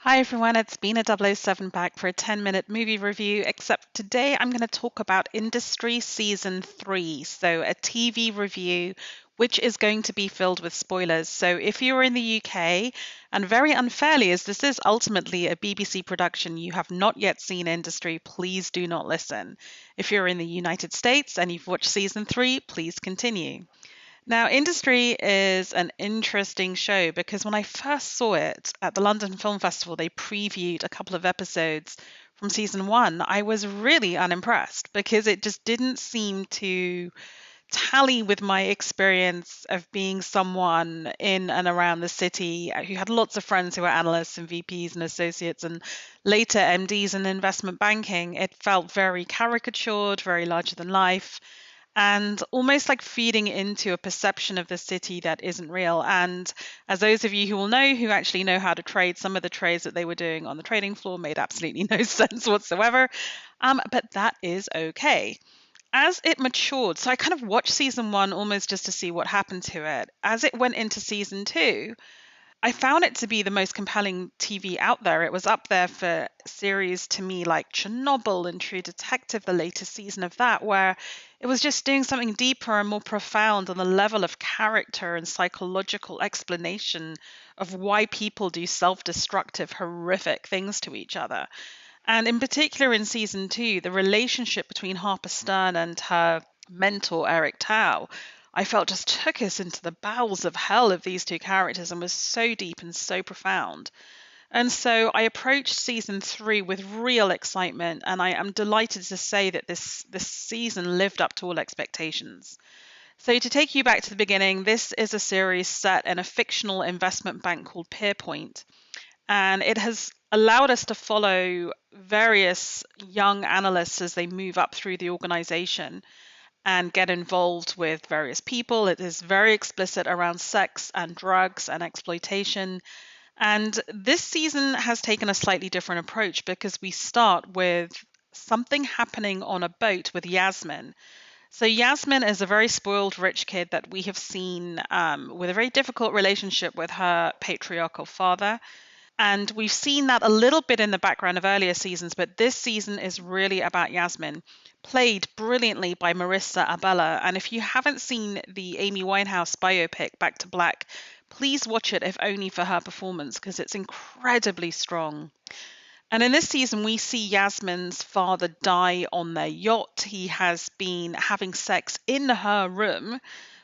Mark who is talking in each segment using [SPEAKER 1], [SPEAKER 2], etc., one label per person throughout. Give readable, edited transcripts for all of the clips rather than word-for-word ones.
[SPEAKER 1] Hi everyone, it's Bina 007 back for a 10-minute movie review, except today I'm going to talk about Industry Season 3, so a TV review which is going to be filled with spoilers. So if you're in the UK, and very unfairly as this is ultimately a BBC production, you have not yet seen Industry, please do not listen. If you're in the United States and you've watched Season 3, please continue. Now, Industry is an interesting show because when I first saw it at the London Film Festival, they previewed a couple of episodes from season one. I was really unimpressed because it just didn't seem to tally with my experience of being someone in and around the city who had lots of friends who were analysts and VPs and associates and later MDs in investment banking. It felt very caricatured, very larger than life and almost like feeding into a perception of the city that isn't real. And as those of you who will know, who actually know how to trade, some of the trades that they were doing on the trading floor made absolutely no sense whatsoever. But that is okay. As it matured, so I kind of watched season one almost just to see what happened to it. As it went into season two, I found it to be the most compelling TV out there. It was up there for series to me like Chernobyl and True Detective, the latest season of that, where it was just doing something deeper and more profound on the level of character and psychological explanation of why people do self destructive, horrific things to each other. And in particular, in season two, the relationship between Harper Stern and her mentor, Eric Tao, I felt just took us into the bowels of hell of these two characters and was so deep and so profound. And so I approached season three with real excitement, and I am delighted to say that this season lived up to all expectations. So to take you back to the beginning, this is a series set in a fictional investment bank called Pierpoint, and it has allowed us to follow various young analysts as they move up through the organization and get involved with various people. It is very explicit around sex and drugs and exploitation. And this season has taken a slightly different approach because we start with something happening on a boat with Yasmin. So, Yasmin is a very spoiled rich kid that we have seen with a very difficult relationship with her patriarchal father. And we've seen that a little bit in the background of earlier seasons, but this season is really about Yasmin, played brilliantly by Marissa Abella. And if you haven't seen the Amy Winehouse biopic, Back to Black, please watch it, if only for her performance, because it's incredibly strong. And in this season, we see Yasmin's father die on their yacht. He has been having sex in her room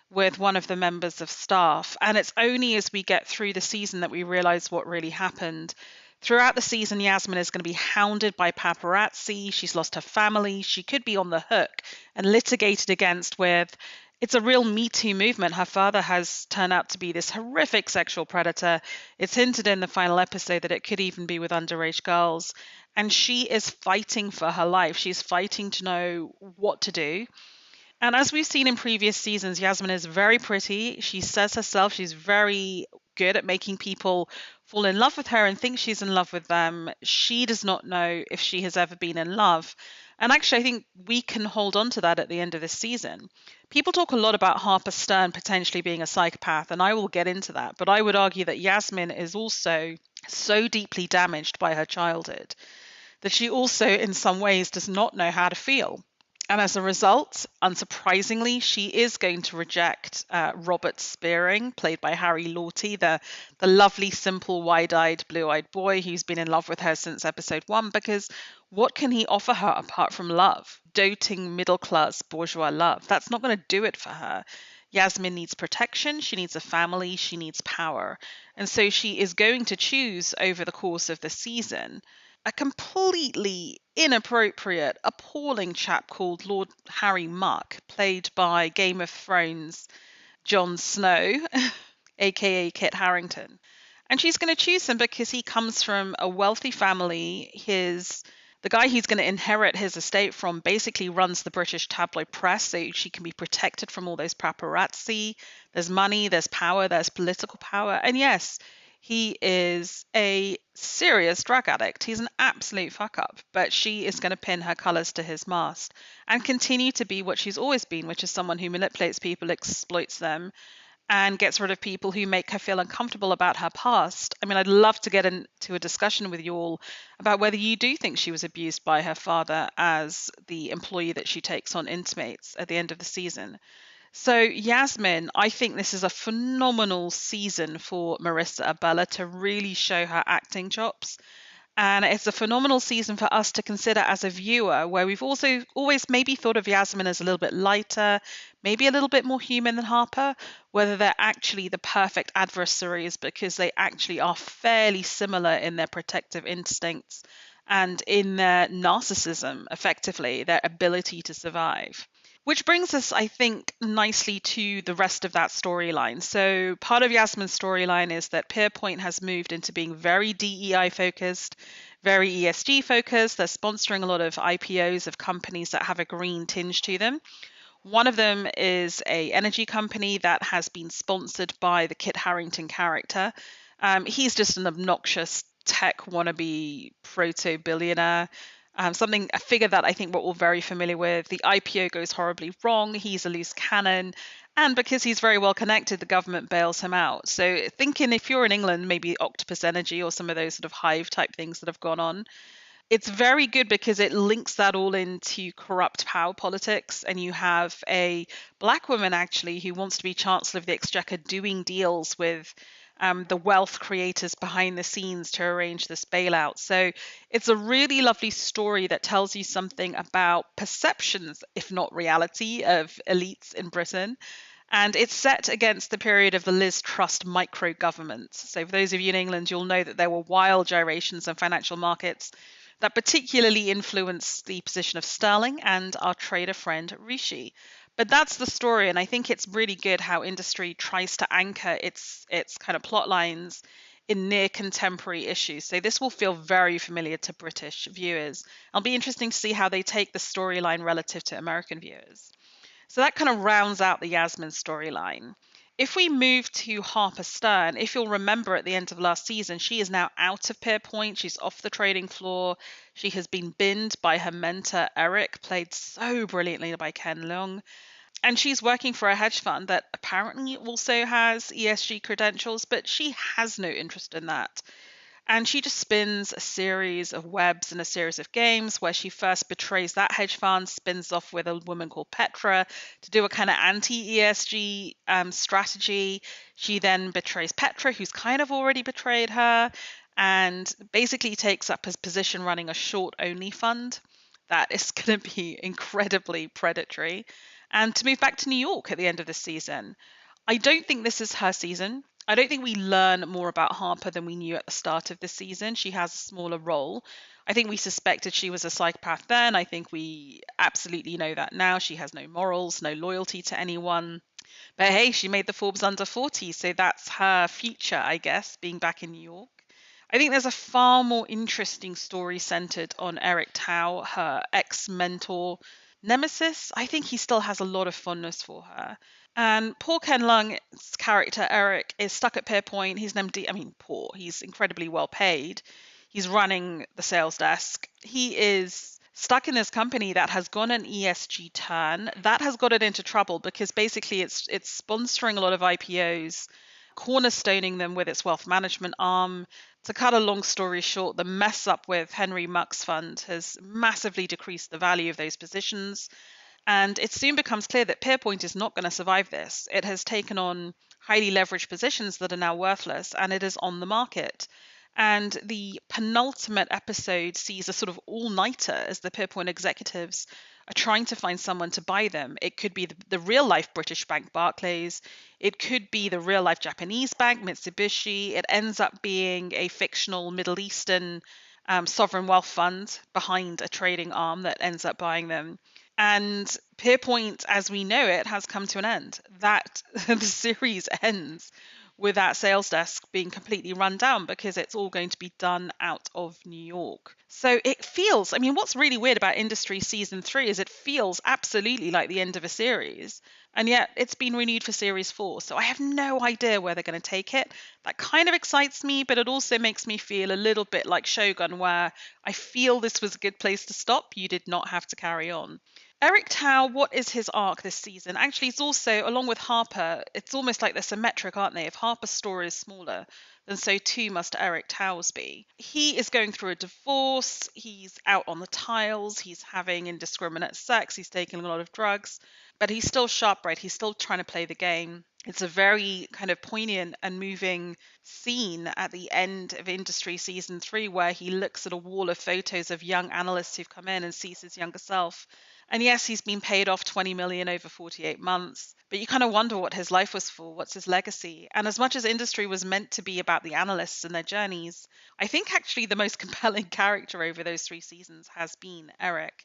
[SPEAKER 1] with one of the members of staff. And it's only as we get through the season that we realize what really happened. Throughout the season, Yasmin is going to be hounded by paparazzi. She's lost her family. She could be on the hook and litigated against with. It's a real Me Too movement. Her father has turned out to be this horrific sexual predator. It's hinted in the final episode that it could even be with underage girls. And she is fighting for her life. She's fighting to know what to do. And as we've seen in previous seasons, Yasmin is very pretty. She says herself she's very good at making people fall in love with her and think she's in love with them. She does not know if she has ever been in love. And actually, I think we can hold on to that at the end of this season. People talk a lot about Harper Stern potentially being a psychopath, and I will get into that. But I would argue that Yasmin is also so deeply damaged by her childhood that she also, in some ways, does not know how to feel. And as a result, unsurprisingly, she is going to reject Robert Spearing, played by Harry Lawty, the lovely, simple, wide-eyed, blue-eyed boy who's been in love with her since episode one, because what can he offer her apart from love? Doting, middle-class, bourgeois love. That's not going to do it for her. Yasmin needs protection, she needs a family, she needs power. And so she is going to choose over the course of the season a completely inappropriate, appalling chap called Lord Harry Muck, played by Game of Thrones Jon Snow, aka Kit Harington. And she's going to choose him because he comes from a wealthy family. The guy he's going to inherit his estate from basically runs the British tabloid press, so she can be protected from all those paparazzi. There's money, there's power, there's political power. And yes, he is a serious drug addict. He's an absolute fuck up, but she is going to pin her colours to his mast and continue to be what she's always been, which is someone who manipulates people, exploits them, and gets rid of people who make her feel uncomfortable about her past. I mean, I'd love to get into a discussion with you all about whether you do think she was abused by her father as the employee that she takes on intimates at the end of the season. So, Yasmin, I think this is a phenomenal season for Marissa Abella to really show her acting chops. And it's a phenomenal season for us to consider as a viewer, where we've also always maybe thought of Yasmin as a little bit lighter, maybe a little bit more human than Harper, whether they're actually the perfect adversaries because they actually are fairly similar in their protective instincts and in their narcissism, effectively, their ability to survive. Which brings us, I think, nicely to the rest of that storyline. So, part of Yasmin's storyline is that Pierpoint has moved into being very DEI focused, very ESG focused. They're sponsoring a lot of IPOs of companies that have a green tinge to them. One of them is a energy company that has been sponsored by the Kit Harington character. He's just an obnoxious tech wannabe proto billionaire. A figure that I think we're all very familiar with. The IPO goes horribly wrong. He's a loose cannon. And because he's very well connected, the government bails him out. So, thinking if you're in England, maybe Octopus Energy or some of those sort of hive type things that have gone on, it's very good because it links that all into corrupt power politics. And you have a black woman actually who wants to be Chancellor of the Exchequer doing deals with the wealth creators behind the scenes to arrange this bailout. So it's a really lovely story that tells you something about perceptions, if not reality, of elites in Britain. And it's set against the period of the Liz Truss micro governments. So, for those of you in England, you'll know that there were wild gyrations in financial markets that particularly influenced the position of sterling and our trader friend Rishi. But that's the story, and I think it's really good how industry tries to anchor its kind of plot lines in near contemporary issues. So this will feel very familiar to British viewers. It'll be interesting to see how they take the storyline relative to American viewers. So that kind of rounds out the Yasmin storyline. If we move to Harper Stern, if you'll remember at the end of last season, she is now out of Pierpoint. She's off the trading floor. She has been binned by her mentor, Eric, played so brilliantly by Ken Leung. And she's working for a hedge fund that apparently also has ESG credentials, but she has no interest in that. And she just spins a series of webs and a series of games where she first betrays that hedge fund, spins off with a woman called Petra to do a kind of anti ESG strategy. She then betrays Petra, who's kind of already betrayed her, and basically takes up his position running a short only fund that is going to be incredibly predatory. And to move back to New York at the end of this season. I don't think this is her season. I don't think we learn more about Harper than we knew at the start of the season. She has a smaller role. I think we suspected she was a psychopath then. I think we absolutely know that now. She has no morals, no loyalty to anyone. But hey, she made the Forbes under 40, so that's her future, I guess, being back in New York. I think there's a far more interesting story centered on Eric Tao, her ex mentor, nemesis. I think he still has a lot of fondness for her. And poor Ken Lung's character, Eric, is stuck at Pierpoint. He's an MD. I mean, poor. He's incredibly well paid. He's running the sales desk. He is stuck in this company that has gone an ESG turn. That has got it into trouble because basically it's sponsoring a lot of IPOs, cornerstoning them with its wealth management arm. To cut a long story short, the mess up with Henry Muck's fund has massively decreased the value of those positions. And it soon becomes clear that Pierpoint is not going to survive this. It has taken on highly leveraged positions that are now worthless, and it is on the market. And the penultimate episode sees a sort of all-nighter as the Pierpoint executives are trying to find someone to buy them. It could be the real-life British bank Barclays. It could be the real-life Japanese bank Mitsubishi. It ends up being a fictional Middle Eastern sovereign wealth fund behind a trading arm that ends up buying them. And Pierpoint, as we know it, has come to an end. That the series ends with that sales desk being completely run down because it's all going to be done out of New York. So it feels, I mean, what's really weird about Industry Season 3 is it feels absolutely like the end of a series. And yet it's been renewed for Series 4. So I have no idea where they're going to take it. That kind of excites me, but it also makes me feel a little bit like Shogun, where I feel this was a good place to stop. You did not have to carry on. Eric Tao, what is his arc this season? Actually, it's also, along with Harper, it's almost like they're symmetric, aren't they? If Harper's story is smaller, then so too must Eric Tao's be. He is going through a divorce, he's out on the tiles, he's having indiscriminate sex, he's taking a lot of drugs, but he's still sharp, right? He's still trying to play the game. It's a very kind of poignant and moving scene at the end of Industry season 3 where he looks at a wall of photos of young analysts who've come in and sees his younger self. And yes, he's been paid off 20 million over 48 months, but you kind of wonder what his life was for, what's his legacy. And as much as Industry was meant to be about the analysts and their journeys, I think actually the most compelling character over those 3 seasons has been Eric.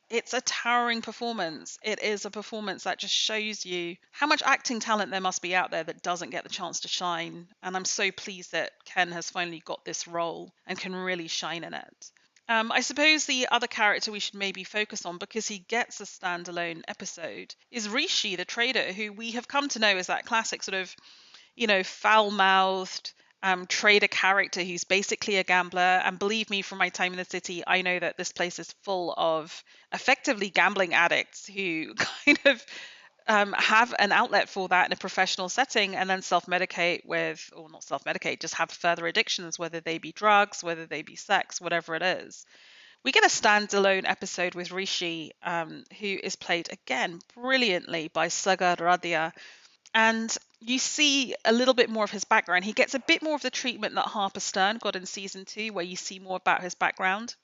[SPEAKER 1] It's a towering performance. It is a performance that just shows you how much acting talent there must be out there that doesn't get the chance to shine. And I'm so pleased that Ken has finally got this role and can really shine in it. I suppose the other character we should maybe focus on, because he gets a standalone episode, is Rishi, the trader, who we have come to know as that classic sort of, foul-mouthed trader character who's basically a gambler. And believe me, from my time in the city, I know that this place is full of effectively gambling addicts who kind of have an outlet for that in a professional setting and then self-medicate with, or not self-medicate, just have further addictions, whether they be drugs, whether they be sex, whatever it is. We get a standalone episode with Rishi, who is played again brilliantly by Sagar Radia. And you see a little bit more of his background. He gets a bit more of the treatment that Harper Stern got in season 2, where you see more about his background.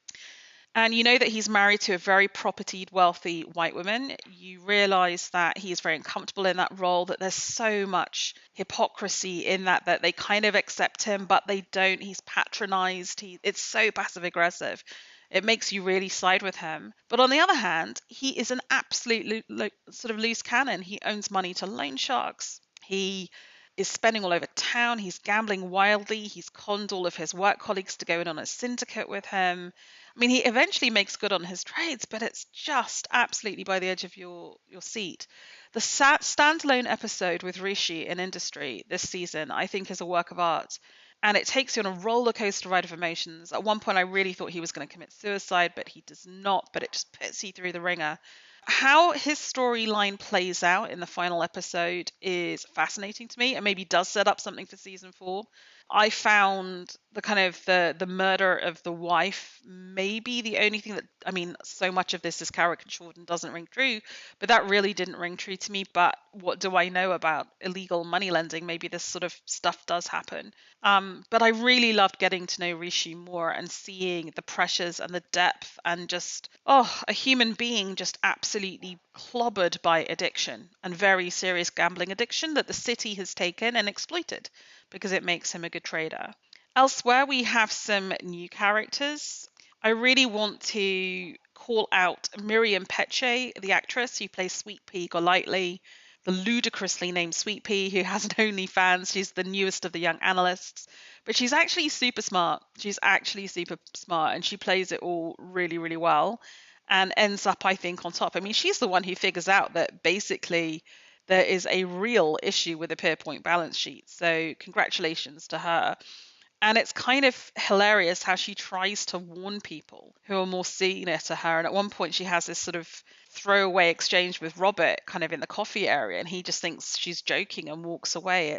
[SPEAKER 1] And you know that he's married to a very propertied, wealthy white woman. You realize that he is very uncomfortable in that role, that there's so much hypocrisy in that they kind of accept him, but they don't. He's patronized. It's so passive aggressive. It makes you really side with him. But on the other hand, he is an absolute sort of loose cannon. He owns money to loan sharks. He is spending all over town. He's gambling wildly. He's conned all of his work colleagues to go in on a syndicate with him. I mean, he eventually makes good on his trades, but it's just absolutely by the edge of your seat. The standalone episode with Rishi in Industry this season, I think, is a work of art. And it takes you on a roller coaster ride of emotions. At one point, I really thought he was going to commit suicide, but he does not. But it just puts you through the ringer. How his storyline plays out in the final episode is fascinating to me, and maybe does set up something for season 4. I found the kind of the murder of the wife maybe the only thing that, I mean, so much of this is caricatured and doesn't ring true, but that really didn't ring true to me. But what do I know about illegal money lending? Maybe this sort of stuff does happen. But I really loved getting to know Rishi more and seeing the pressures and the depth and just, a human being just absolutely clobbered by addiction, and very serious gambling addiction that the city has taken and exploited because it makes him a good trader. Elsewhere, we have some new characters. I really want to call out Miriam Peche, the actress who plays Sweetpea Golightly, the ludicrously named Sweetpea, who has an OnlyFans. She's the newest of the young analysts, but she's actually super smart. She's actually super smart, and she plays it all really, really well and ends up, I think, on top. I mean, she's the one who figures out that basically there is a real issue with the Pierpoint balance sheet. So congratulations to her. And it's kind of hilarious how she tries to warn people who are more senior to her. And at one point, she has this sort of throwaway exchange with Robert kind of in the coffee area, and he just thinks she's joking and walks away.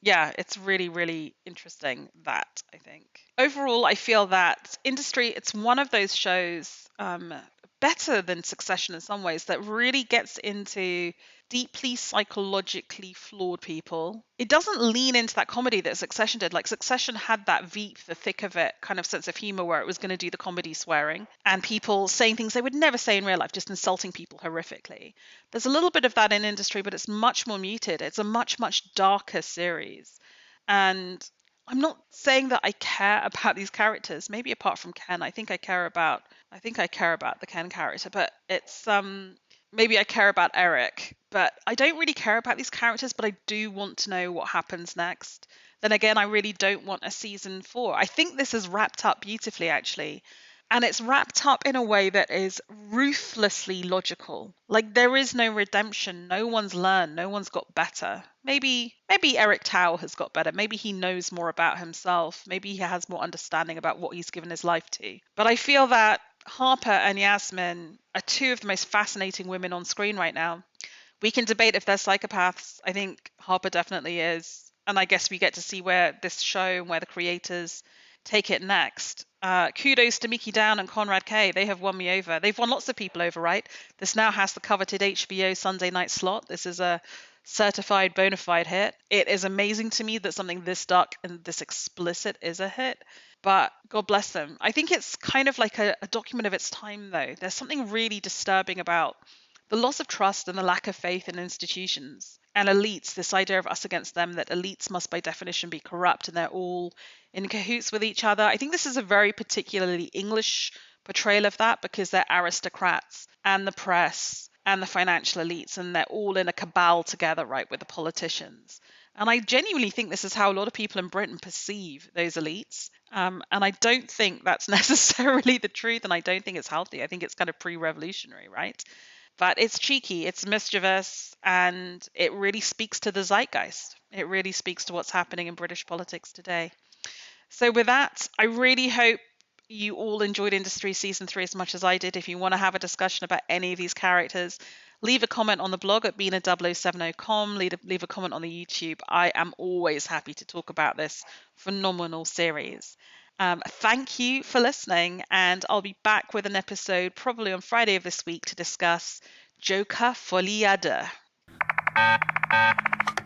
[SPEAKER 1] Yeah, it's really, really interesting, that, I think. Overall, I feel that Industry, it's one of those shows, better than Succession in some ways, that really gets into deeply psychologically flawed people. It doesn't lean into that comedy that Succession did. Like, Succession had that Veep, the thick of it kind of sense of humor where it was going to do the comedy swearing and people saying things they would never say in real life, just insulting people horrifically. There's a little bit of that in Industry, but it's much more muted. It's a much, much darker series. And I'm not saying that I care about these characters. Maybe apart from Ken, I think I care about the Ken character, but it's maybe I care about Eric, but I don't really care about these characters, but I do want to know what happens next. Then again, I really don't want a season 4. I think this is wrapped up beautifully, actually. And it's wrapped up in a way that is ruthlessly logical. Like, there is no redemption. No one's learned. No one's got better. Maybe Eric Tao has got better. Maybe he knows more about himself. Maybe he has more understanding about what he's given his life to. But I feel that Harper and Yasmin are two of the most fascinating women on screen right now. We can debate if they're psychopaths. I think Harper definitely is. And I guess we get to see where this show and where the creators take it next. Kudos to Miki Down and Conrad K. They have won me over. They've won lots of people over, right? This now has the coveted HBO Sunday night slot. This is a certified bona fide hit. It is amazing to me that something this dark and this explicit is a hit. But God bless them. I think it's kind of like a document of its time, though. There's something really disturbing about the loss of trust and the lack of faith in institutions and elites, this idea of us against them, that elites must by definition be corrupt and they're all in cahoots with each other. I think this is a very particularly English portrayal of that because they're aristocrats and the press and the financial elites, and they're all in a cabal together, right, with the politicians. And I genuinely think this is how a lot of people in Britain perceive those elites. And I don't think that's necessarily the truth, and I don't think it's healthy. I think it's kind of pre-revolutionary, right? But it's cheeky, it's mischievous, and it really speaks to the zeitgeist. It really speaks to what's happening in British politics today. So, with that, I really hope you all enjoyed Industry Season 3 as much as I did. If you want to have a discussion about any of these characters, leave a comment on the blog at Bina007.com, leave a comment on the YouTube. I am always happy to talk about this phenomenal series. Thank you for listening, and I'll be back with an episode probably on Friday of this week to discuss Joker Folia 2.